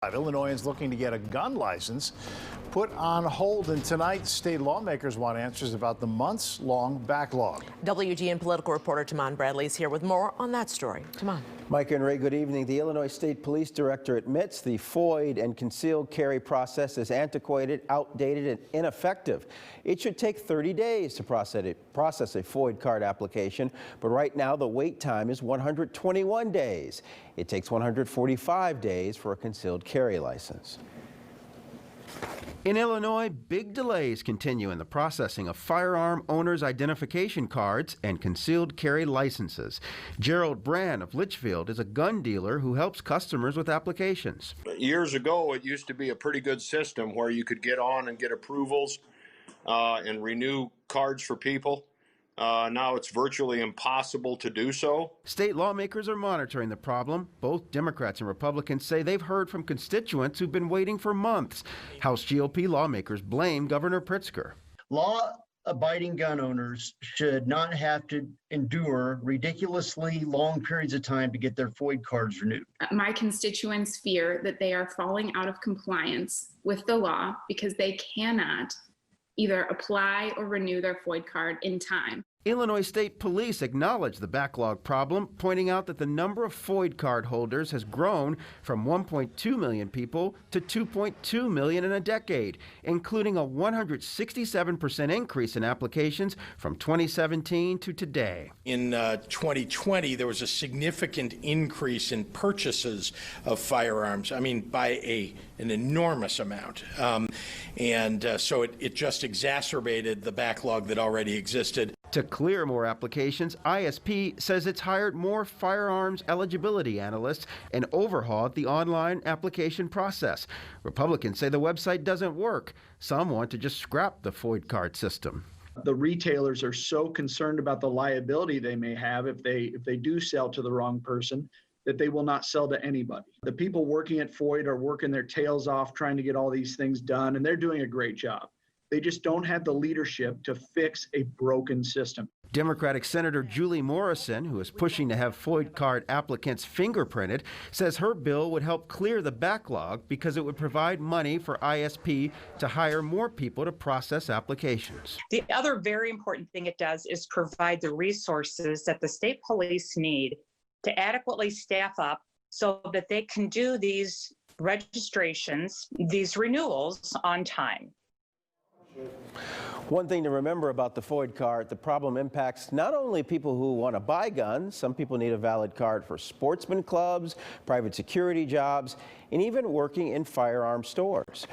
Illinoisans looking to get a gun license put on hold, and tonight state lawmakers want answers about the months-long backlog. WGN political reporter Taman Bradley is here with more on that story. Taman. Mike and Ray, good evening. The Illinois State Police Director admits the FOID and concealed carry process is antiquated, outdated, and ineffective. It should take 30 days to process a FOID card application, but right now the wait time is 121 days. It takes 145 days for a concealed carry license. In Illinois, big delays continue in the processing of firearm owners' identification cards and concealed carry licenses. Gerald Brand of Litchfield is a gun dealer who helps customers with applications. Years ago, it used to be a pretty good system where you could get on and get approvals and renew cards for people. Now it's virtually impossible to do so. State lawmakers are monitoring the problem. Both Democrats and Republicans say they've heard from constituents who've been waiting for months. House GOP lawmakers blame Governor Pritzker. Law-abiding gun owners should not have to endure ridiculously long periods of time to get their FOID cards renewed. My constituents fear that they are falling out of compliance with the law because they cannot either apply or renew their FOID card in time. Illinois State Police acknowledge the backlog problem, pointing out that the number of FOID card holders has grown from 1.2 million people to 2.2 million in a decade, including a 167% increase in applications from 2017 to today. In 2020, there was a significant increase in purchases of firearms, by an enormous amount. So it just exacerbated the backlog that already existed. To clear more applications, ISP says it's hired more firearms eligibility analysts and overhauled the online application process. Republicans say the website doesn't work. Some want to just scrap the FOID card system. The retailers are so concerned about the liability they may have if they do sell to the wrong person that they will not sell to anybody. The people working at FOID are working their tails off trying to get all these things done, and they're doing a great job. They just don't have the leadership to fix a broken system. Democratic Senator Julie Morrison, who is pushing to have FOID card applicants fingerprinted, says her bill would help clear the backlog because it would provide money for ISP to hire more people to process applications. The other very important thing it does is provide the resources that the state police need to adequately staff up so that they can do these registrations, these renewals on time. One thing to remember about the FOID card, the problem impacts not only people who want to buy guns. Some people need a valid card for sportsman clubs, private security jobs, and even working in firearm stores.